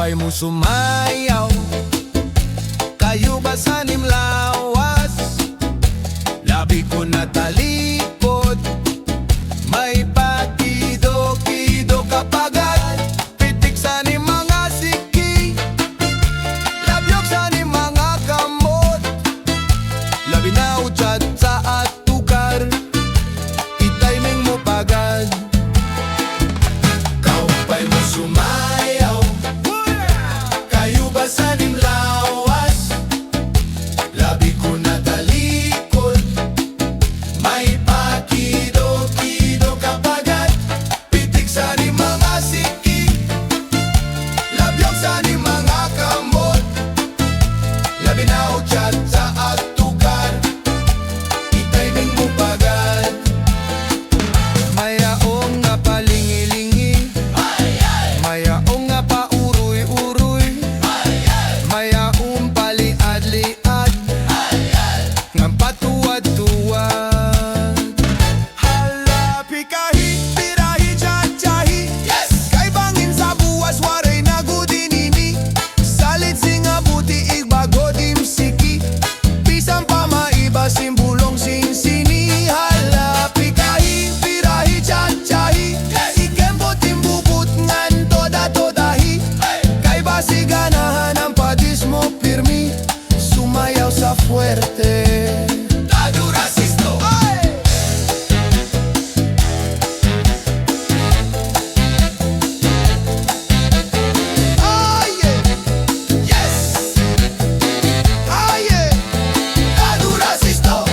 Kaupay mo sumayaw, kayo ba sa nimlawas? Labi ko na talikod, may pakido-kido kapagat. Pitik sa ni mga siki, labyog sa ni mga kamot. Labi na utsat sa atukar, itiming mo pagad. Kaupay mo sumayaw, kayo ba sa nimlawas? Labi ko na talikod, may pakido-kido kapagat. Pitik sa ni mga siki, labyog sa ni mga kamot. Labi na utsat sa atukar, itiming mo pagad. Mayaong nga palingi-lingi, mayaong nga pauruy-uruy, mayaong paliad-liad, nga patuwad-tuwad. Halapi kahi, pirahi, chachahi, kay bangin sa buwas, waray nagudinini. Salit singa buti igbago dimsiki, pisang pa maiba simbulong sinsini. Halapi kahi, pirahi, chachahi, ikembo timbubut ngan toda-todahi. Kay basi ganahan ang padis mo pirmi, sumayaw sa fuerte. Tado rasisto. Yes. Tado rasisto.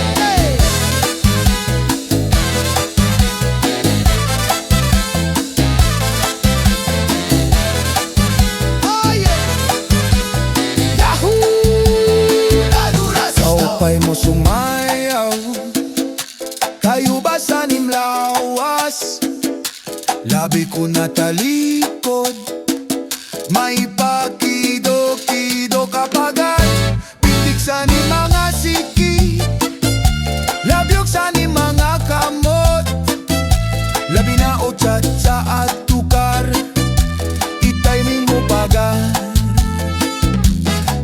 Kaupay mo sumayaw, kayo ba sa nimlawas? Labi ko na talikod, may pakido-kido kapagat. Pitik sa ni mga siki, labyog sa ni mga kamot. Labi na utsat sa atukar, itiming mo pagad.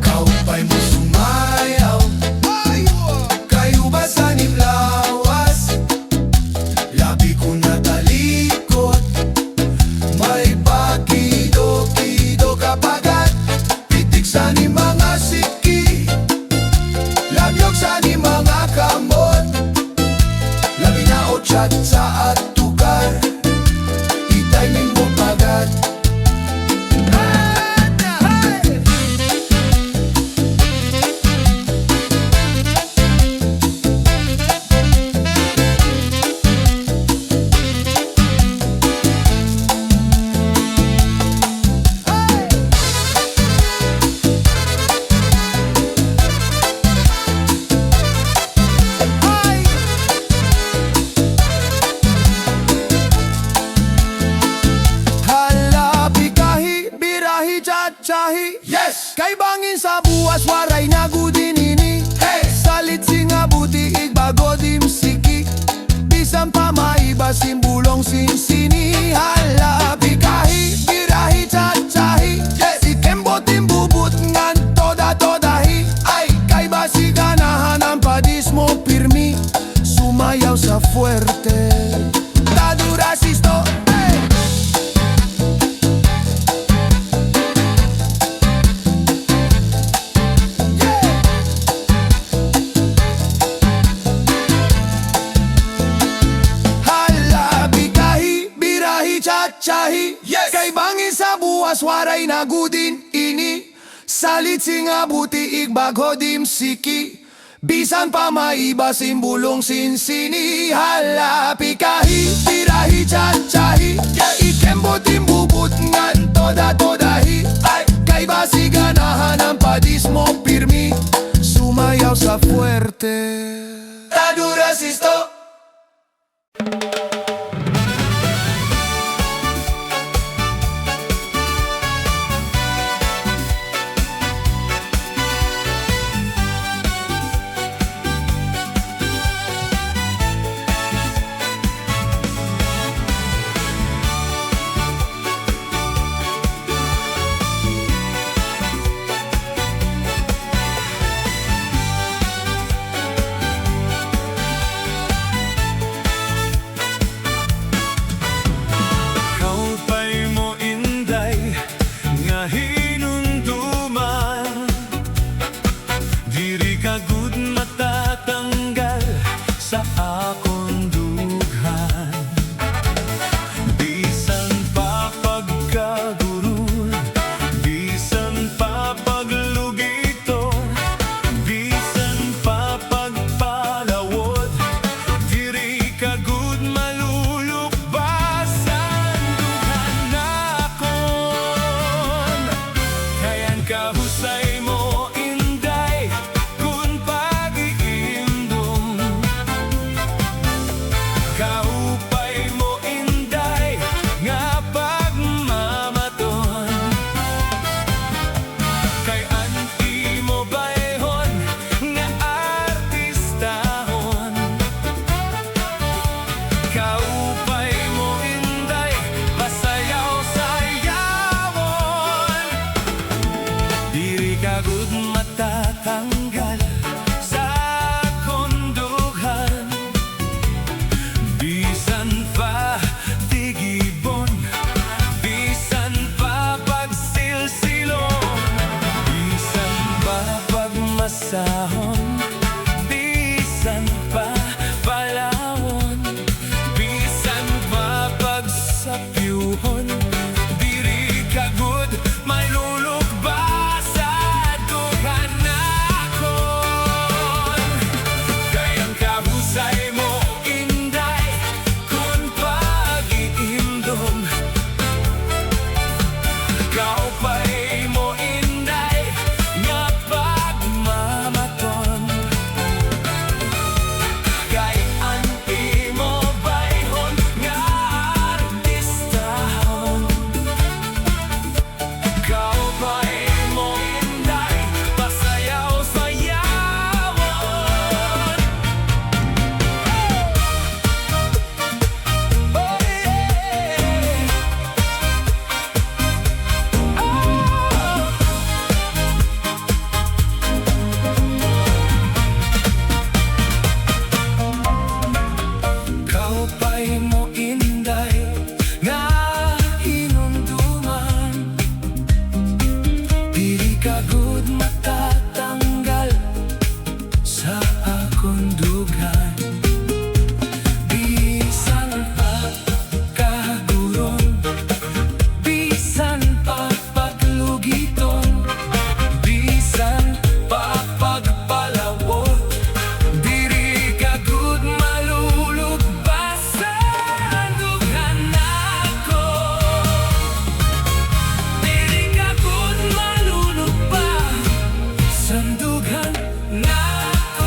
Kaupay mo sumayaw, kayo ba sa nimlawas? Labi ko na talikod, may pakido-kido kapagat. Pitik sa ni mga siki, labyog sa ni mga kamot. Labi na utsat sa atukar, itiming mo pagad. Halapi kahi, birahi, chachahi, kay bangin sa buwas, waray nagudinini. Salit singa buti igbago dimsiki, bisan pa maiba simbulong sinsini. Halapi kahi, birahi, chachahi, ikembo timbubut ngan toda-todahi. Kay basi ganahan ang padis mo pirmi, sumayaw sa fuerte. Tado rasisto. Halabi kahi, birahi, chachahi, kay bangin sa buwas, waray nagudin ini. Salit singa buti igbago dimsiki, bisan pa maiba simbulong sinsini. Halapi kahi, birahi, chachahi, ikembo timbubut ngan toda-todahi. Kay basi ganahan ang padis mo pirmi, sumayaw sa fuerte. Tado rasisto. butihon. Diri ka good, may lulugba sa dugan nakon. Kayang kabusay mo inday kun pag-iimdom. Maupay mo inday nga pagmamaton. Kay ang imo bayhon nga artistahon. Maupay mo inday pasayaw-sayawon. Oh yeah. Maupay mo inday nga hinumduman. Dili ka good matatanggal sa akong dugan. Bisan pa kaguron, bisan pa paglugiton, bisan pa pagpalawon. Diri ka good malulog pa sa dugan ako. Diri ka good malulog pa sa dugan ako.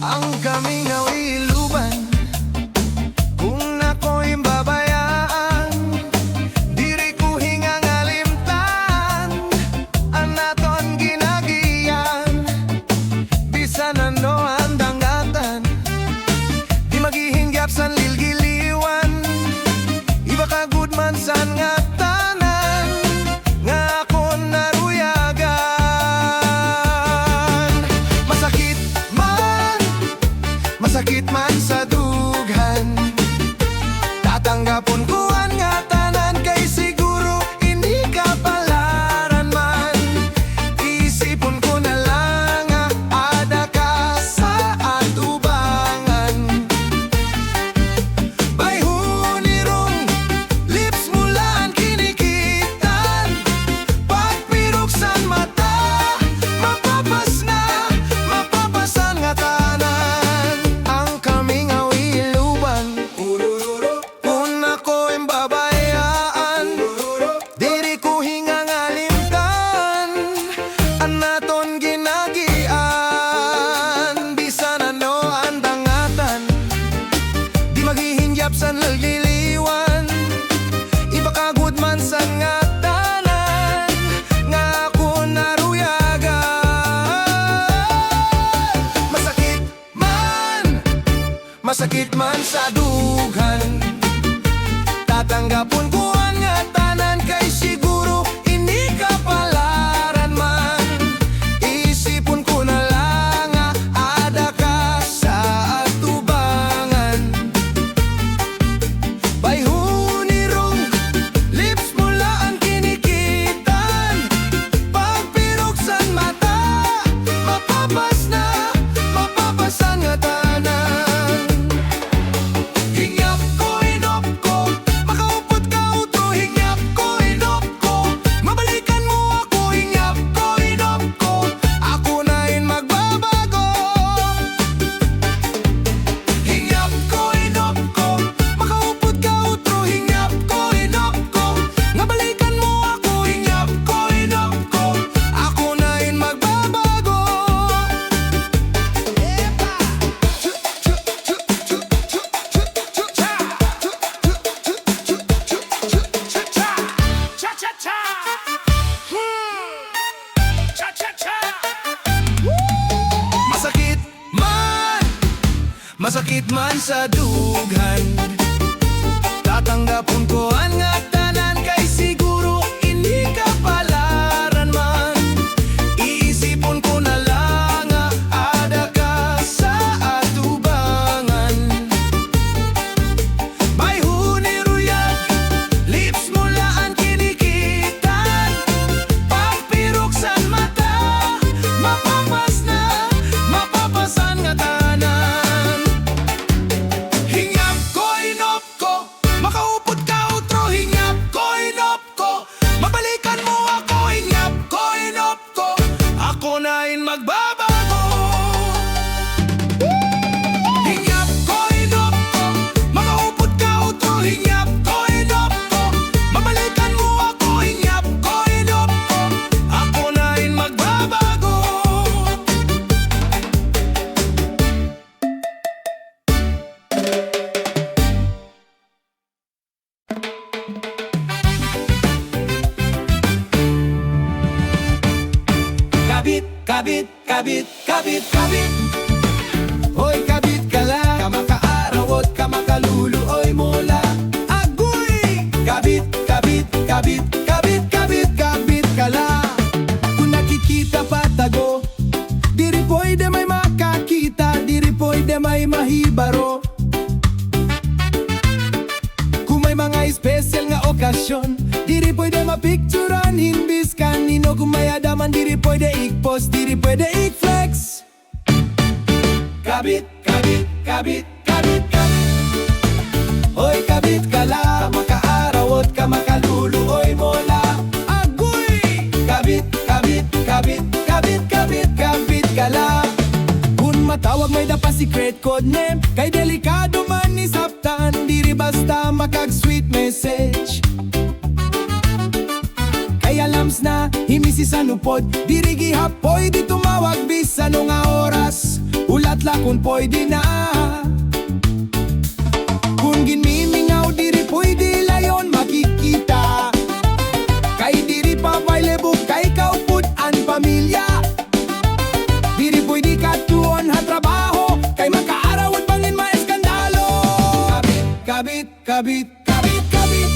Ang kaming iluban, kung ako'y babayaan, diri ko hingang alimtan, ang naton ginagiyan. Bisan ano ang dangatan, di maghihinggap san lilgiliwan. Iba ka good man san nga tanan, nga ako naruyagan. Masakit man sa dughan, tatanggapon ko ang nga tanan. Kay siguro hindi ka palaran man. Isipon ko na lang nga ada ka sa atubangan. Bayhunirong lips mula ang kinikitan. Pagpiruksan mata, mapapasan nga tanan. Ang kaming iluban, kung ako'y babayaan, diri ko hingang alimtan, ang naton ginagian. Bisan ano ang dangatan, di maghihinggap san lililiwan. Iba ka good man san nga tanan, nga ako naruyagan. Masakit man sa dughan, tatanggapon ko ang nga tanan. Kay siguro hindi ka palaran man. Isipon ko na lang nga ada ka sa atubangan. Bayhunirong lips mula ang kinikitan. Pagpiruksan mata, mapapasan nga tanan. Hingyap ko, inop ko, makaupot ka utro. Hingyap ko, inop ko, mabalikan mo ako. Hingyap ko, inop ko, ako na rin magbabago. Hingyap ko, inop ko, makaupot ka utro. Hingyap ko, inop ko, mabalikan mo ako. Hingyap ko, inop ko, ako na rin magbabago. Cha-cha-cha! Cha-cha-cha! Masakit man sa dughan, tatanggapon ko Kabit, kabit, kabit, kabit. Hoy kabit kala, kamakaaraw at kamakaluluoy mola. Agoy! Kabit, kabit, kabit, kabit, kabit, kabit kala. Kung nakikita patago, diri pwede may makakita, diri pwede may mahibaro. Kung may mga special nga okasyon, diri pwede mapicturan, hinbis kanino. Kung may adaman, diri pwede ik-post, diri pwede ik-flex. Kabit, kabit, kabit, kabit, kabit. Hoy kabit kala, kamakaaraw at kamakaluluoy mola. Agoy! Kabit, kabit, kabit, kabit, kabit, kabit kala. Kung matawag may dapa secret code name, kay delikado man ni saptan, diri basta makag-sweet message. Kay alams na himisi sa nupod, diri gihapoy di tumawag bisan nga oras. Ulat la kung pwede na. Kung ginmimingaw diri pwede layon makikita. Kay diri pa pailebog kay kaupod an pamilya. Diri pwede katuon ha trabaho, kay makaarawad bangin maeskandalo. Kabit, kabit, kabit, kabit, kabit.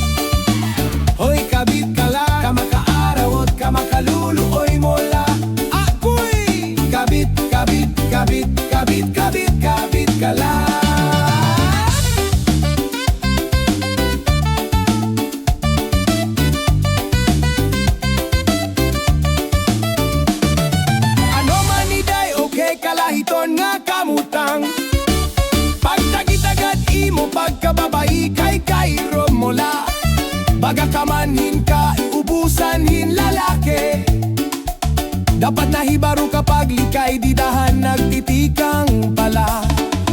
Hoy kabit kala, kamakaaraw at kamakaluluoy mola. Ako'y kabit, kabit, kabit, kabit, kabit, kabit kala. Ano man iday okay kalahiton nga kamutang. Pagtagitagad imo pagkababayi kay kairo mola. Baga kamanhin ka, ubusan hin lalaki. Dapat nahibaro kapag likay didahan nagtitikang pala.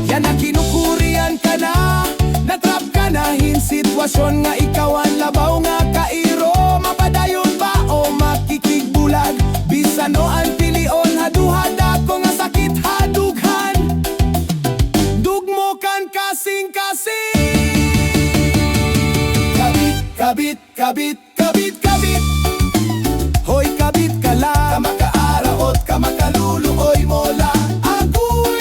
Yan na kinukurian ka na, natrap ka na hin sitwasyon nga ikaw ang labaw nga kairo. Mapadayon ba o makikigbulag? Bisano ang pilion haduhad ako nga sakit hadughan. Dugmo kan kasing-kasing. Kabit, kabit, kabit, kabit. Hoy kabit kala, kamakaaraw at kamakaluluoy mola. Agoy!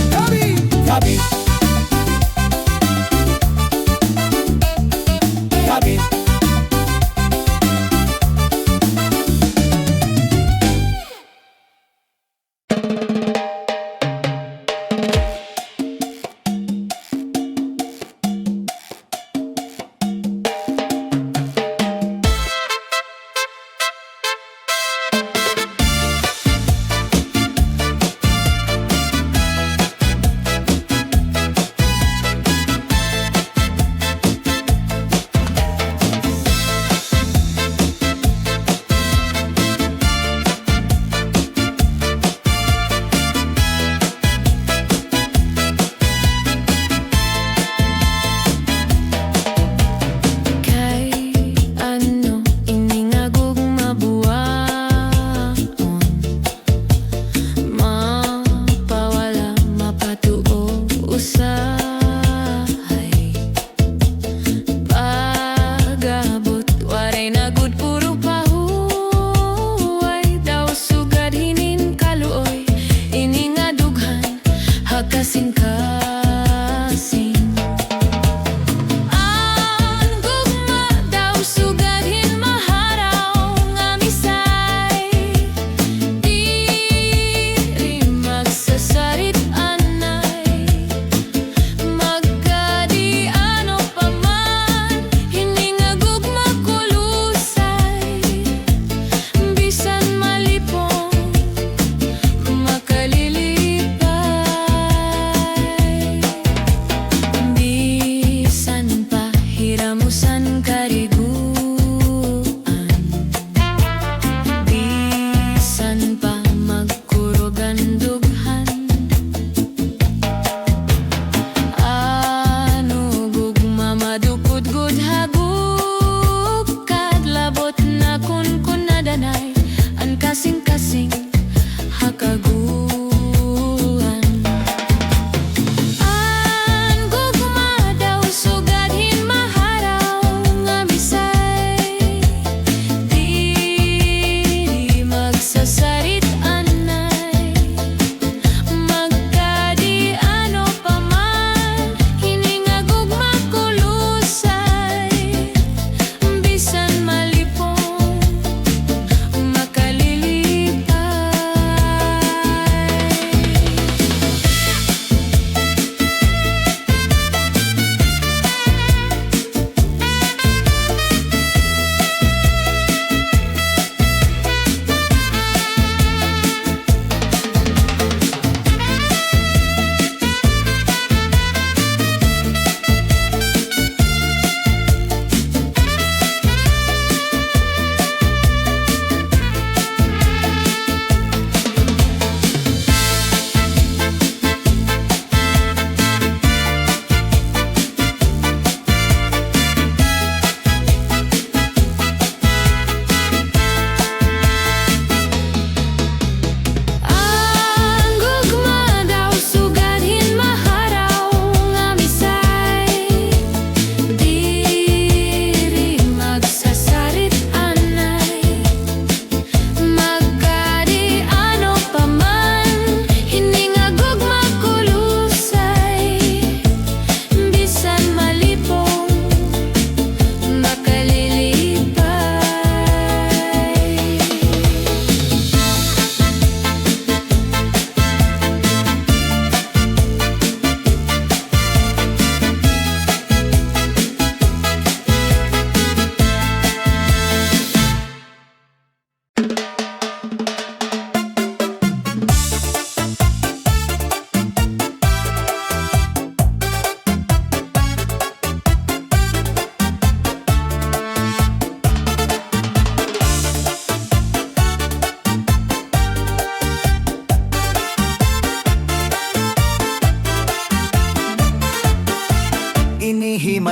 Kabit, kabit, kabit.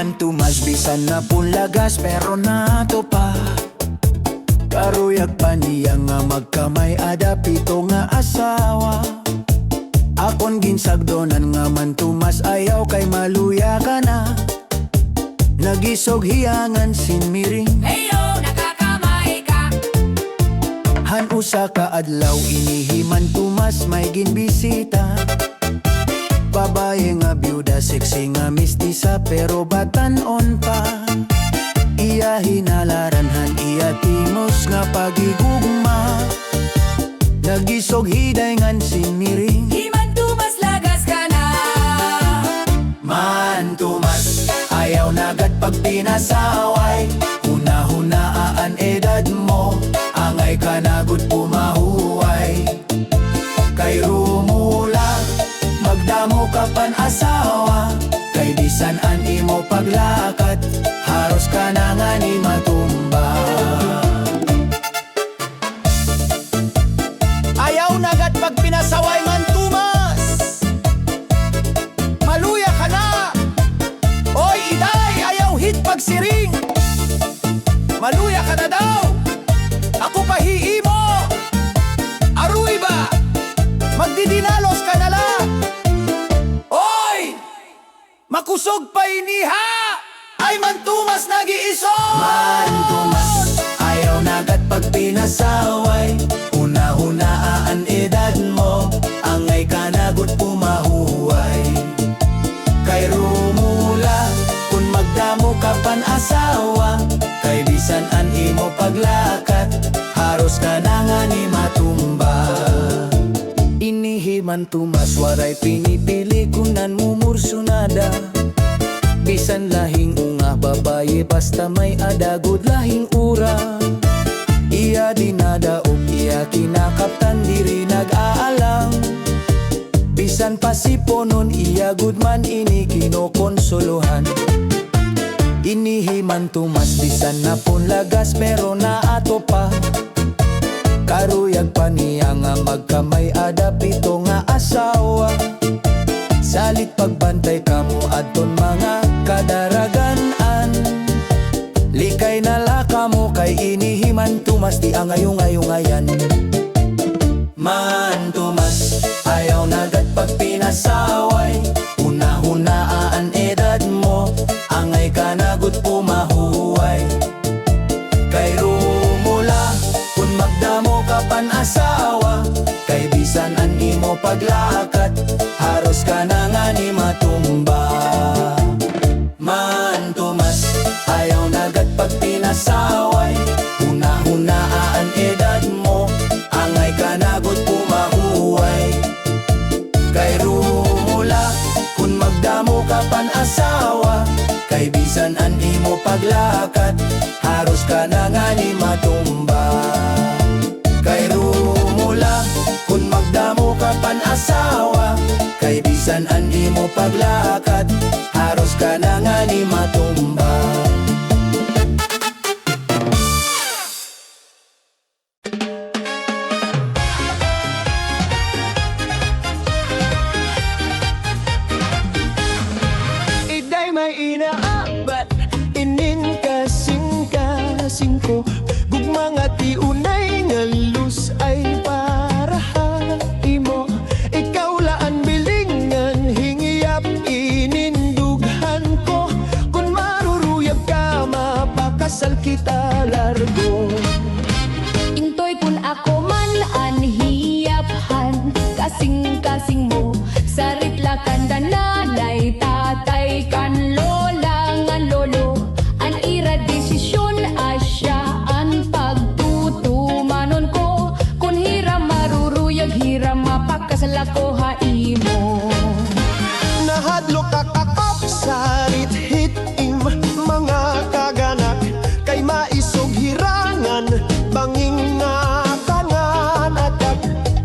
man tumas bisan na punlagas pero nato pa. Karuyag pa niya nga magkamay adapito nga asawa. Akon ginsagdonan nga man tumas ayaw kay maluya ka na. Nagisog hiyangan sinmiring. Heyo, nakakamay ka. Han usa ka adlaw inihiman tumas may ginbisita. Babae nga byuda sexy nga mistisa pero batan-on pa. Iya hinalaranhan iya timos nga pagigugma. Nagisog hiday ngan sinmiring. Himan tumas lagas ka na. Man tumas ayaw nagat pag pinasaway. Huna-hunaan edad mo angay ka nagud pumahuway. Kay rumula magdamo ka pan asawa. Kay bisan an imo paglakat haros ka na nga ni matumba. Ayaw nagat pag pinasaway man tumas. Maluya ka na. Oy iday ayaw hit pagsiring. Maluya ka na daw. Ako pahiimo. Aruy ba? Magdidinalos ka na la. Oy! Makusog pa iniha. Ay man tumas nag-iisog. Man tumas ayaw nagat pag pinasaway. Huna-hunaan edad mo angay ka nagud pumahuway. Kay rumula kun magdamo ka pan asawa. Kay bisan an imo paglakat haros ka na nga ni matumba. Inihiman tumas waray pinipili kunan mumursunada. Bisan lahing unga babaye basta may adagod lahing ura. Iya dinadaog iya kinakaptan diri nag-aalang. Bisan pasiponon iya gudman ini kinokonsolohan. Inihiman tumas bisan na punlagas pero naato pa. Karuyag pa niya nga magkamay adapito nga asawa. Salit pagbantay kamo adton mga kadaragan-an. Likay nala kamo kay inihiman tumas di angayong-ayungayan. Man tumas ayaw nagat pag pinasaway. Huna-hunaan edad mo angay ka nagud pumahuway. Kay rumula kun magdamo ka pan asawa. Kay bisan an imo paglakat haros ka na nga ni matumba. Man tumas ayaw nagat pag pinasaway. Huna-hunaan edad mo angay ka nagud pumahuway. Kay rumula kun magdamo ka pan asawa. Kay bisan an imo paglakat haros ka na nga ni matumba. Kay rumula kun magdamo ka pan asawa. Kay bisan an imo paglakat haros ka na nga ni matumba. Iday may inaabat inin kasing ko. Gugma nga ti unay nga lus ay para imo. Ikaw laan bilingan hingiyap inindughan ko. Kung maruruyag ka mapakasal kita largo. Intoy kun ako man anhiyaphan. Kasing mo. Sarit lakan dananay tatay kan lola ngan lolo. An ira desisyon asya an pagtutumanon ko. Kun hiram maruruyag hiram mapakasal ako haimo. Nahadlok kakakop sa rit-hit-im mga kaganak. Kay maisog hirangan banging nga kangan atak.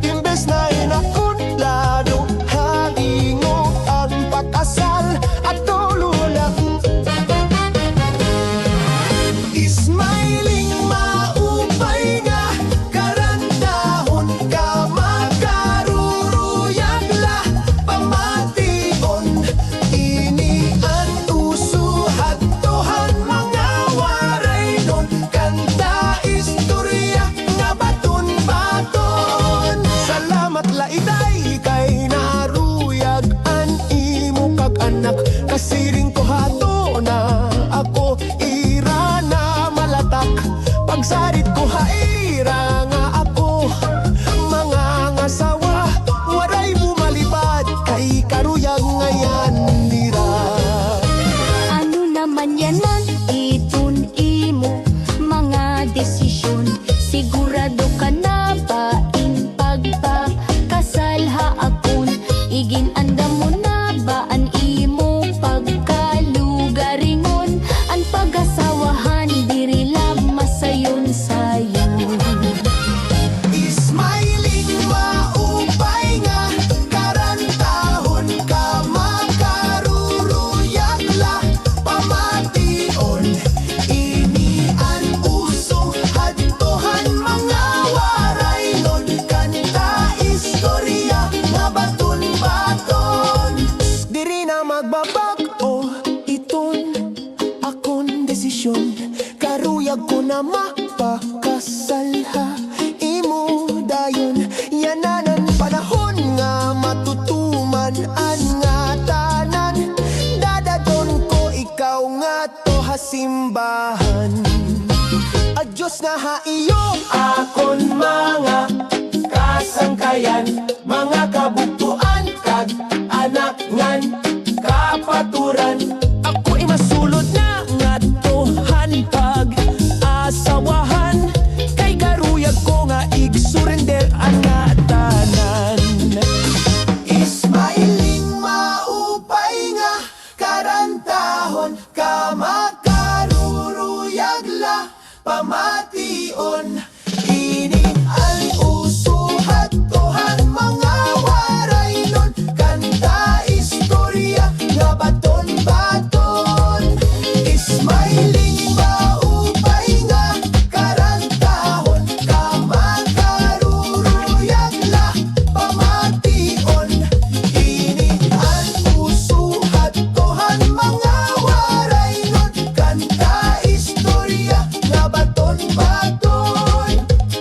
Imbes na inakunlado hagingo ang pagkasal at tululak. Ismailing maupay nga karantahon ka makaruruyag simbahan. Adyos nga haiyo akon mga kasangkayan, mga kabugtuan kag anak ngan kapaturan. Ako'y masulod na nga tuhan pag asawahan, kay garuyag ko nga igsurrender ang nga tanan. Ismailing maupay nga karantahon, kamakaruruyag la pamation. Ining ang usuhat tohan mga waray nun, kanta istorya nga baton-baton. Ismailing maupay nga karantahon, kamakaruruyag la pamation. Ining ang usuhat tohan mga waray nun, kanta istorya nga baton-baton.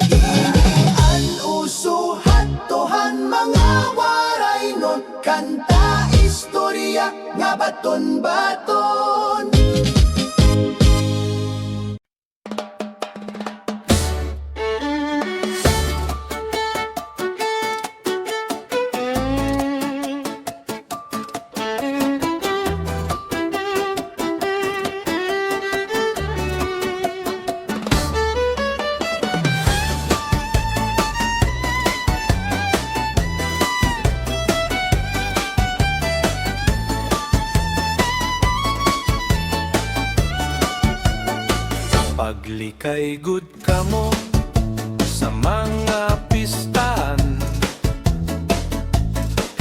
Ining ang usuhat tohan mga waray nun, kanta istorya nga baton-baton. Paglikay good kamo sa mga pistahan,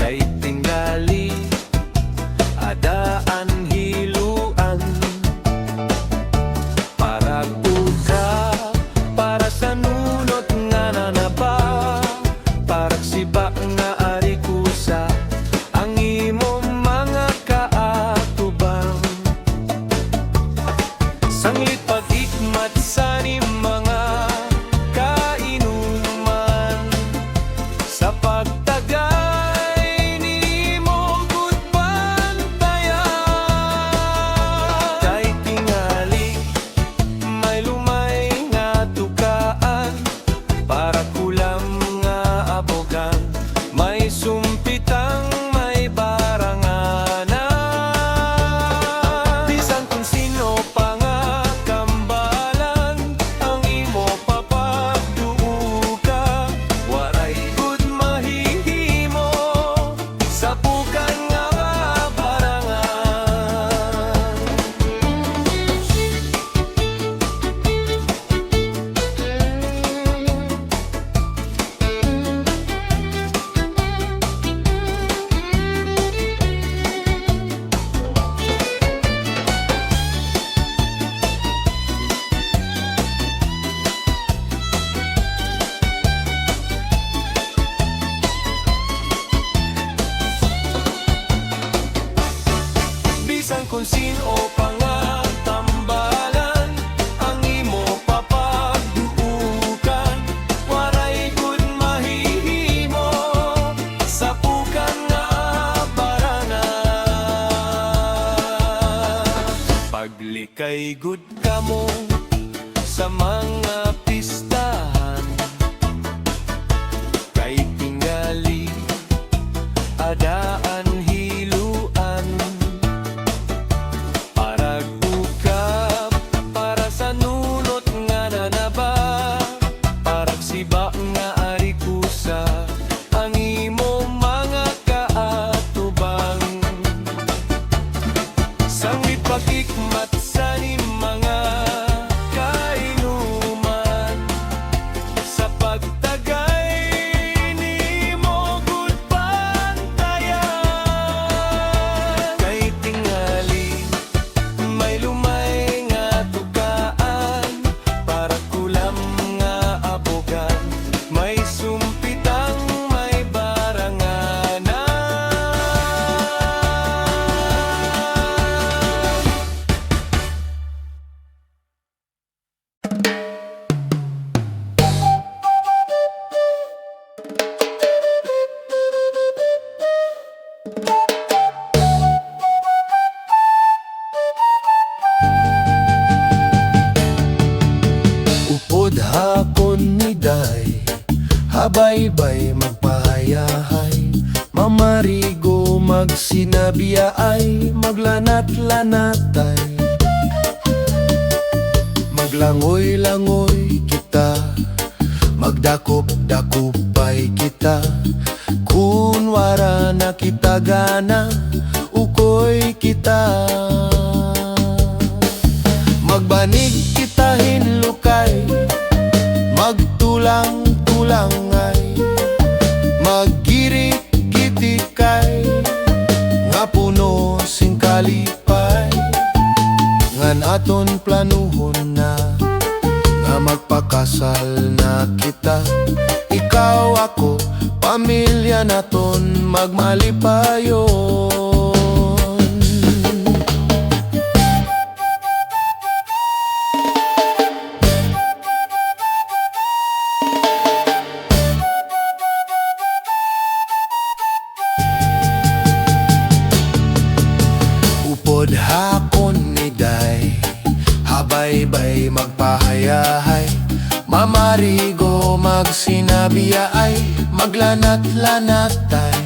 kay tingali adaan hiluan, para buka para sa nunot nga nanaba, para siba nga arikusa ang imo mga kaatubang. Sanglit pag-ikmat sa ni mga kainuman, sa pagtagay ni mo good bantayan. Kay tingali may lumay nga tukaan, para kulam nga abogan, may sumpitang may baranganan. Bisan kung sino pa nga kambalan, ang imo papagduuga, waray good mahihimo sa bukan nga barangan. Bisan kung sino pa nga tambalan, ang imo papagduugan, waray good mahihimo sa bukan nga barangan. Paglikay good kamo sa mga pistahan, kay tingali adaan hiluan, para bukap para sa nunot nga nanaba, para siba nga arikusa ang imo mga kaatubang. Sanglit pag-ikmat sa ni mga kainuman, Mamarigo magsinabiya ay maglanat-lanatay. Maglangoy-langoy kita, magdakop-dakupay kita. Kunwara na kita gana, ukoy kita. Magbanig kita hinlukay, magtulang-tulangay, maggirik-gitikay, nga puno sing kalipay. Ngan aton planuhon na, nga magpakasal na kita. Ikaw ako, pamilya naton magmalipayon. Upod hakon ni day, habaybay magpahayahay. Mamarigo magsinabiya ay maglanat-lanatay.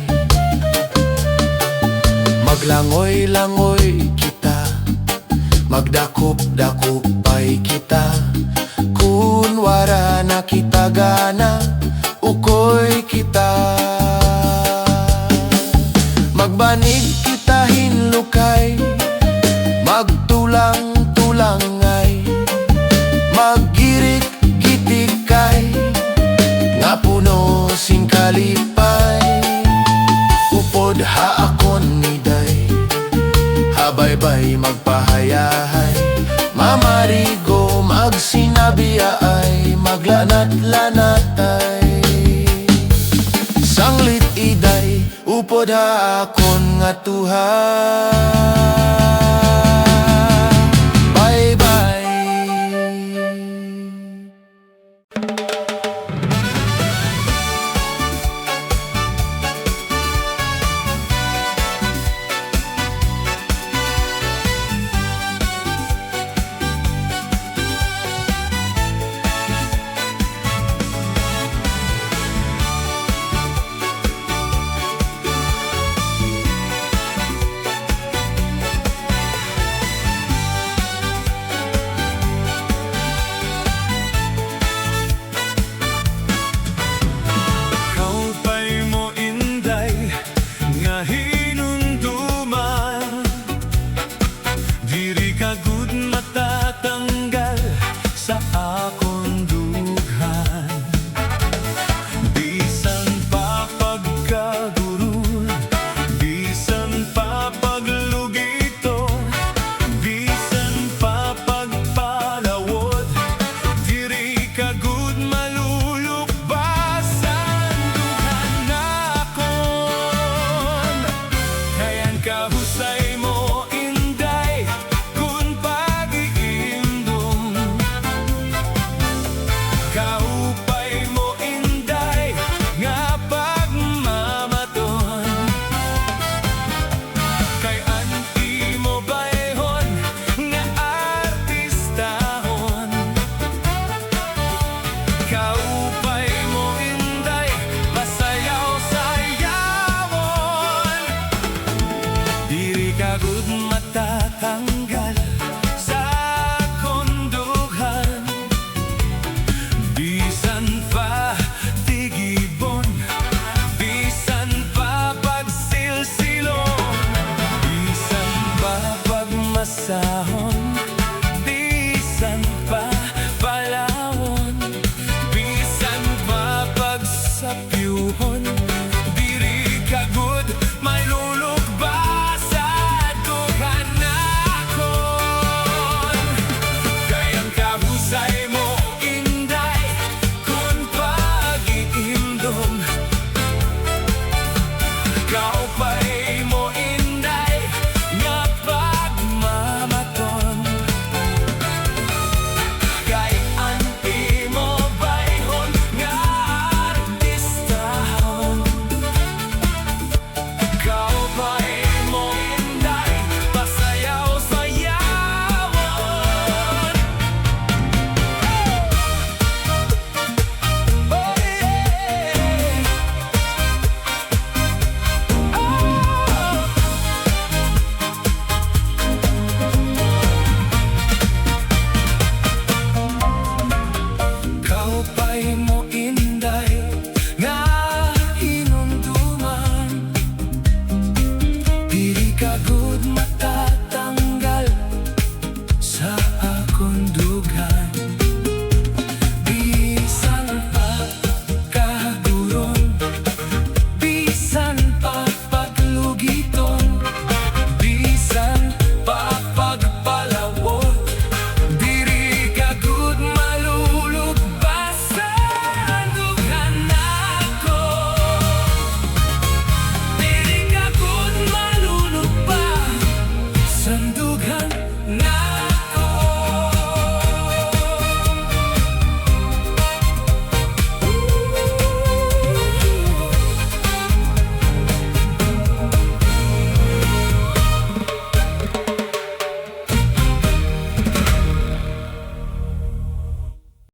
Maglangoy-langoy kita, magdakop-dakupay kita. Kunwara na kita gana, ukoy kita. Magbanig kita hinlukay, magtulang-tulangay, maggirik-gitikay, nga puno sing kalipay. Upod haakon ni day, habaybay magpahayahay. Mamarigo magsinabiya ay maglanat-lanatay. Sanglit iday, upod haakon nga tuhay.